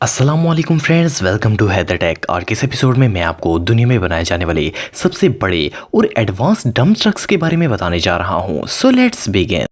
अस्सलामुअलैकुम friends, welcome to Haidar tech. और किस एपिसोड में मैं आपको दुनिया में बनाए जाने वाले सबसे बड़े और एडवांस डंप ट्रक्स के बारे में बताने जा रहा हूं। So let's begin.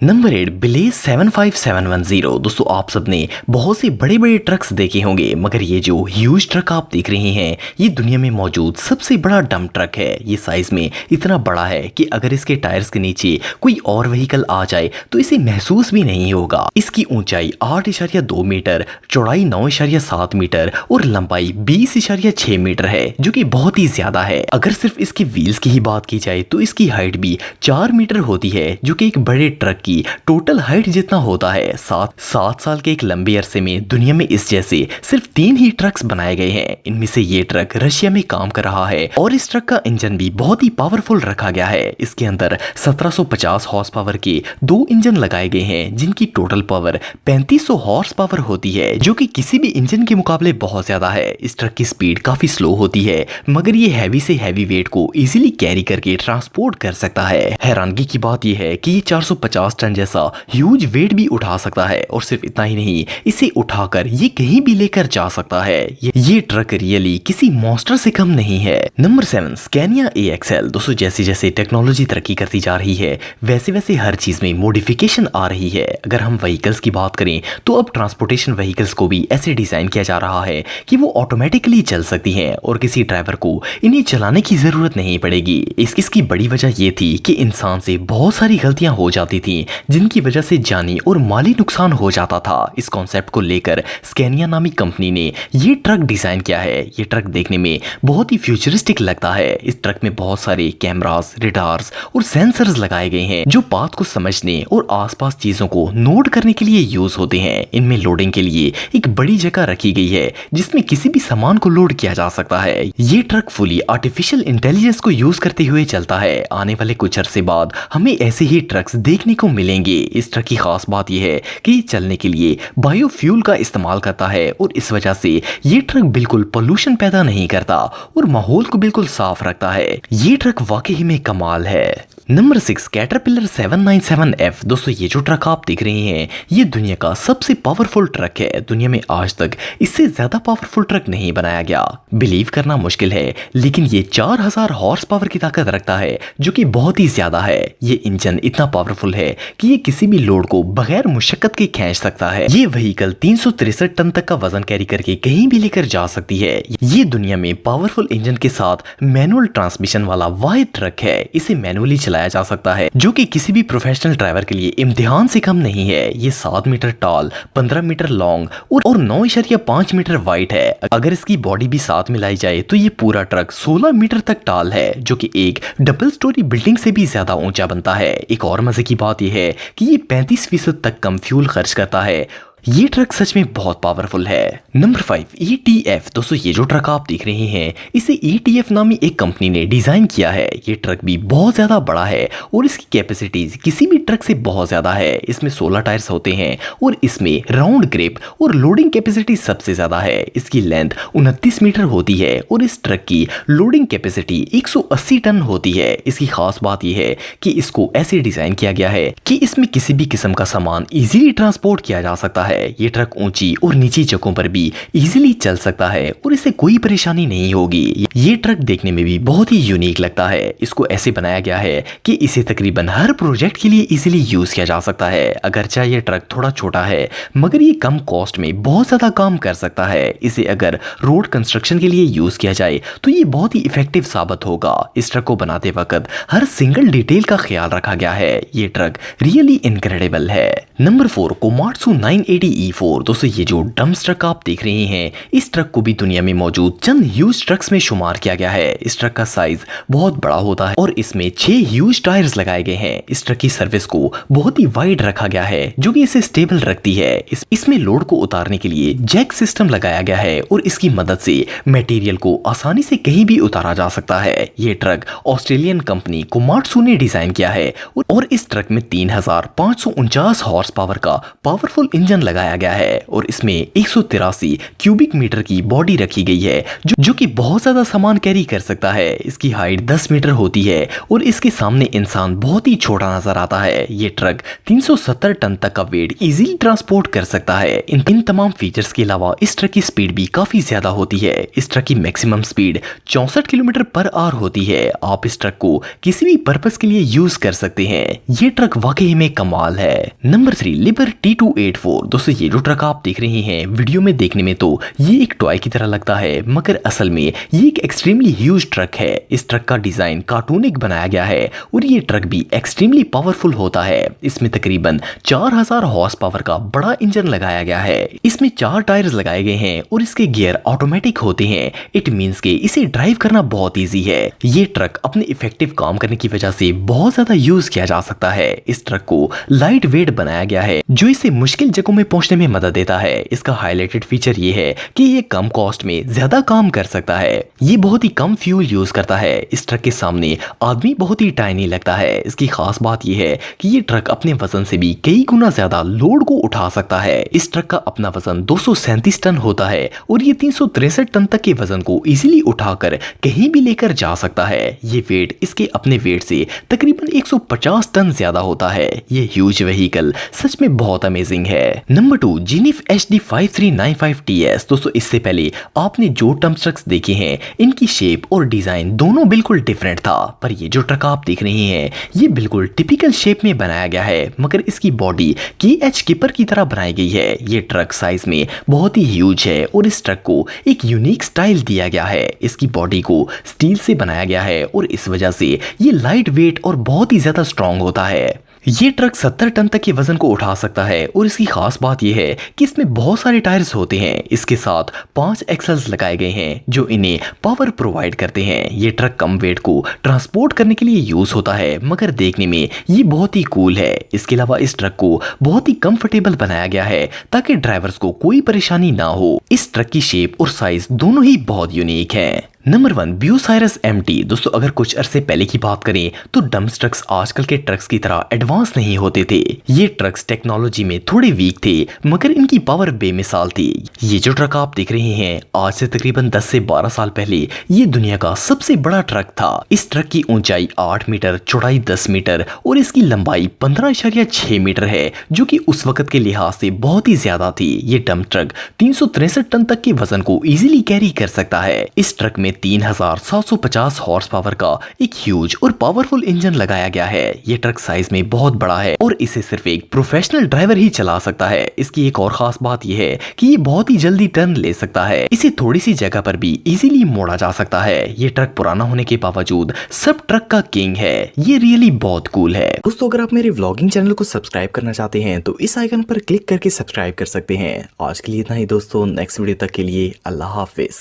नंबर 8, बिलेज 75710। दोस्तों, आप सबने बहुत से बड़े बड़े ट्रक्स देखे होंगे, मगर ये जो ह्यूज ट्रक आप देख रहे हैं ये दुनिया में मौजूद सबसे बड़ा डंप ट्रक है। ये साइज में इतना बड़ा है कि अगर इसके टायर्स के नीचे कोई और व्हीकल आ जाए तो इसे महसूस भी नहीं होगा। इसकी ऊंचाई 8.2 मीटर, चौड़ाई 9.7 मीटर और लंबाई 20.6 मीटर है, जो कि बहुत ही ज्यादा है। अगर सिर्फ इसके व्हील्स की ही बात की जाए तो इसकी हाइट भी 4 मीटर होती है, जो कि एक बड़े ट्रक की टोटल हाइट जितना होता है। 7 साल के एक लंबे अरसे में दुनिया में इस जैसे सिर्फ 3 ही ट्रक्स बनाए गए हैं। इनमें से ये ट्रक रशिया में काम कर रहा है और इस ट्रक का इंजन भी बहुत ही पावरफुल रखा गया है। इसके अंदर 1750 हॉर्स पावर के 2 इंजन लगाए गए हैं, जिनकी टोटल पावर 3500 हॉर्स पावर होती है, जो कि किसी भी इंजन के मुकाबले बहुत ज्यादा है। इस ट्रक की स्पीड काफी स्लो होती है, मगर ये हैवी से हैवी वेट को इजीली कैरी करके ट्रांसपोर्ट कर सकता है। हैरानगी की बात यह है कि ये 450 टन जैसा ह्यूज वेट भी उठा सकता है, और सिर्फ इतना ही नहीं, इसे उठाकर ये कहीं भी लेकर जा सकता है। ये ट्रक रियली किसी मॉन्स्टर से कम नहीं है। Number 7, Scania AXL। दोस्तों, जैसे जैसे टेक्नोलॉजी तरक्की करती जा रही है वैसे वैसे हर चीज में मॉडिफिकेशन आ रही है। अगर हम व्हीकल्स की बात करें तो अब ट्रांसपोर्टेशन व्हीकल्स को भी ऐसे डिजाइन किया जा रहा है कि वो ऑटोमेटिकली चल सकती हैं और किसी ड्राइवर को इन्हें चलाने की जरूरत नहीं पड़ेगी। इसकी बड़ी वजह ये थी कि इंसान से बहुत सारी गलतियां हो जाती थी, जिनकी वजह से जानी और माली नुकसान हो जाता था। इस कॉन्सेप्ट को लेकर स्कैनिया नामी कंपनी ने ये ट्रक डिजाइन किया है। ये ट्रक देखने में बहुत ही फ्यूचरिस्टिक लगता है। इस ट्रक में बहुत सारे कैमरास, रेडार्स और सेंसर्स लगाए गए हैं, जो पाथ को समझने और आसपास चीजों को नोट करने के लिए यूज होते हैं। इनमें लोडिंग के लिए एक बड़ी जगह रखी गई है, जिसमें किसी भी सामान को लोड किया जा सकता है। ये ट्रक फुली आर्टिफिशियल इंटेलिजेंस को यूज करते हुए चलता है। आने वाले कुछ अरसे बाद हमें ऐसे ही ट्रक्स देखने को मिलेंगे। इस ट्रक की खास बात यह है कि ये चलने के लिए बायोफ्यूल का इस्तेमाल करता है, और इस वजह से ये ट्रक बिल्कुल पोल्यूशन पैदा नहीं करता और माहौल को बिल्कुल साफ रखता है। ये ट्रक वाकई में कमाल है। Number 6, caterpillar 797F। दोस्तों, ये जो ट्रक आप देख रहे हैं ये दुनिया का सबसे पावरफुल ट्रक है। दुनिया में आज तक इससे ज्यादा पावरफुल ट्रक नहीं बनाया गया। बिलीव करना मुश्किल है, लेकिन ये 4000 हॉर्स पावर की ताकत रखता है, जो कि बहुत ही ज्यादा है। ये इंजन इतना पावरफुल है कि ये किसी भी लोड को बगैर मुशक्कत के खींच सकता है। ये व्हीकल 363 टन तक का वजन कैरी करके कहीं भी लेकर जा सकती है। ये दुनिया में पावरफुल इंजन के साथ मैनुअल ट्रांसमिशन वाला वाहिद ट्रक है। इसे मैनुअली चलाया जा सकता है, जो कि किसी भी प्रोफेशनल ड्राइवर के लिए इम्तिहान से कम नहीं है। ये 7 मीटर टॉल, 15 मीटर लॉन्ग और 9.5 मीटर वाइड है। अगर इसकी बॉडी भी साथ मिलाई जाए तो ये पूरा ट्रक 16 मीटर तक टॉल है, जो कि एक डबल स्टोरी बिल्डिंग से भी ज्यादा ऊंचा बनता है। एक और मजे की बात यह है कि ये 35% तक कम फ्यूल खर्च करता है। ये ट्रक सच में बहुत पावरफुल है। Number 5, ETF। दोस्तों, ये जो ट्रक आप देख रहे हैं इसे ETF नामी एक कंपनी ने डिजाइन किया है। ये ट्रक भी बहुत ज्यादा बड़ा है और इसकी कैपेसिटी किसी भी ट्रक से बहुत ज्यादा है। इसमें 16 टायर्स होते हैं और इसमें राउंड ग्रिप और लोडिंग कैपेसिटी सबसे ज्यादा है। इसकी लेंथ 29 मीटर होती है और इस ट्रक की लोडिंग कैपेसिटी 180 टन होती है। इसकी खास बात यह है कि इसको ऐसे डिजाइन किया गया है कि इसमें किसी भी किस्म का सामान इजीली ट्रांसपोर्ट किया जा सकता है। ये ट्रक ऊंची और नीची जगहों पर भी इजीली चल सकता है और इसे कोई परेशानी नहीं होगी। ये ट्रक देखने में भी बहुत ही यूनिक लगता है। इसको ऐसे बनाया गया है कि इसे तकरीबन हर प्रोजेक्ट के लिए इजीली यूज किया जा सकता है। अगरचे ये ट्रक थोड़ा छोटा है, मगर ये कम कॉस्ट में बहुत ज्यादा काम कर सकता है। इसे अगर रोड कंस्ट्रक्शन के लिए यूज किया जाए तो ये बहुत ही इफेक्टिव साबित होगा। इस ट्रक को बनाते वक्त हर सिंगल डिटेल का ख्याल रखा गया है। ये ट्रक रियली इनक्रेडिबल है। Number 4, Komatsu 980E4। दोस्तों, ये जो डंप ट्रक आप देख रहे हैं इस ट्रक को भी दुनिया में मौजूद चंद ह्यूज ट्रक्स में शुमार किया गया है। इस ट्रक का साइज बहुत बड़ा होता है और इसमें 6 ह्यूज टायर्स लगाए गए हैं। इस ट्रक की सर्विस को बहुत ही वाइड रखा गया है, जो कि इसे स्टेबल रखती है। इसमें लोड को उतारने के लिए जैक सिस्टम लगाया गया है और इसकी मदद से मटेरियल को आसानी से कहीं भी उतारा जा सकता है। ये ट्रक ऑस्ट्रेलियन कंपनी कोमात्सु ने डिजाइन किया है और इस ट्रक में 3549 हॉर्स पावर का पावरफुल इंजन लगाया गया है और इसमें 183 क्यूबिक मीटर की बॉडी रखी गई है जो कि बहुत ज्यादा सामान कैरी कर सकता है। इसकी हाइट 10 मीटर होती है और इसके सामने इंसान बहुत ही छोटा नजर आता है। ये ट्रक 370 टन तक का वेट इजीली ट्रांसपोर्ट कर सकता है। इन तमाम फीचर्स के अलावा इस ट्रक की स्पीड भी काफी ज्यादा होती है। इस ट्रक की maximum speed 64 kilometre per hour होती है। आप इस ट्रक को किसी भी पर्पस के लिए यूज कर सकते हैं। ये ट्रक वाकई में कमाल है। Number 3 Libre T284। दोस्तों ये जो ट्रक आप देख रहे हैं वीडियो में देखने में तो ये एक टॉय की तरह लगता है, मगर असल में ये एक एक्सट्रीमली ह्यूज ट्रक है। इस ट्रक का डिजाइन कार्टूनिक बनाया गया है और ये ट्रक भी एक्सट्रीमली पावरफुल होता है। इसमें तकरीबन 4000 हॉर्स पावर का बड़ा इंजन लगाया गया है। इसमें 4 टायर्स लगाए गए हैं और इसके गियर ऑटोमेटिक होते हैं। इट मींस के इसे ड्राइव करना बहुत इजी है। ये ट्रक अपने इफेक्टिव काम करने की वजह से बहुत ज्यादा यूज किया जा सकता है। इस ट्रक को लाइट वेट बनाया गया है जो इसे मुश्किल जगहों में पहुंचने में मदद देता है। इसका हाईलाइटेड फीचर ये है कि ये कम कॉस्ट में ज्यादा काम कर सकता है। ये बहुत ही कम फ्यूल यूज करता है। इस ट्रक के सामने आदमी बहुत ही टाइनी लगता है। इसकी खास बात यह है कि ये ट्रक अपने वजन से भी कई गुना ज्यादा लोड को उठा सकता है। इस ट्रक का अपना वजन 237 टन होता है और ये 363 टन तक के वजन को इजीली उठाकर कहीं भी लेकर जा सकता है। ये वेट इसके अपने वेट से तकरीबन 150 टन ज्यादा होता है। ये ह्यूज व्हीकल सच में बहुत अमेजिंग है। Number 2 जीनिफ HD 5395 TS। दोस्तों इससे पहले आपने जो डंप ट्रक्स देखे हैं इनकी शेप और डिजाइन दोनों बिल्कुल डिफरेंट था, पर ये जो ट्रक आप देख रहे हैं ये बिल्कुल टिपिकल शेप में बनाया गया है, मगर इसकी बॉडी KH किपर की तरह बनाई गई है। ये ट्रक साइज में बहुत ही ह्यूज है और इस ट्रक को एक यूनिक स्टाइल दिया गया है। इसकी बॉडी को स्टील से बनाया गया है और इस वजह से ये लाइट वेट और बहुत ही ज्यादा स्ट्रॉन्ग होता है। ये ट्रक 70 टन तक के वजन को उठा सकता है और इसकी खास बात यह है कि इसमें बहुत सारे टायर्स होते हैं। इसके साथ 5 एक्सल्स लगाए गए हैं जो इन्हें पावर प्रोवाइड करते हैं। ये ट्रक कम वेट को ट्रांसपोर्ट करने के लिए यूज होता है, मगर देखने में ये बहुत ही कूल है। इसके अलावा इस ट्रक को बहुत ही कंफर्टेबल बनाया गया है ताकि ड्राइवर्स को कोई परेशानी ना हो। इस ट्रक की शेप और साइज दोनों ही बहुत यूनिक है। Number 1 ब्यूसाइरस MT। दोस्तों अगर कुछ अरसे पहले की बात करें तो डंप ट्रक्स आजकल के ट्रक्स की तरह एडवांस नहीं होते थे। ये ट्रक्स टेक्नोलॉजी में थोड़े वीक थे, मगर इनकी पावर बेमिसाल थी। ये जो ट्रक आप देख रहे हैं आज से तकरीबन 10 से 12 साल पहले ये दुनिया का सबसे बड़ा ट्रक था। इस ट्रक की ऊंचाई 8 मीटर, चौड़ाई 10 मीटर और इसकी लंबाई 15.6 मीटर है, जो कि उस वक्त के लिहाज से बहुत ही ज्यादा थी। ये डंप ट्रक 363 टन तक के वजन को इजीली कैरी कर सकता है। इस ट्रक में 3750 हॉर्स पावर का एक ह्यूज और पावरफुल इंजन लगाया गया है। ये ट्रक साइज में बहुत बड़ा है और इसे सिर्फ एक प्रोफेशनल ड्राइवर ही चला सकता है। इसकी एक और खास बात यह है कि ये बहुत ही जल्दी टर्न ले सकता है। इसे थोड़ी सी जगह पर भी इजीली मोड़ा जा सकता है। ये ट्रक पुराना होने के बावजूद सब ट्रक का किंग है। ये रियली बहुत कूल है। दोस्तों अगर आप मेरे व्लॉगिंग चैनल को सब्सक्राइब करना चाहते हैं तो इस आइकन पर क्लिक करके सब्सक्राइब कर सकते हैं। आज के लिए इतना ही दोस्तों, नेक्स्ट वीडियो तक के लिए अल्लाह हाफिज।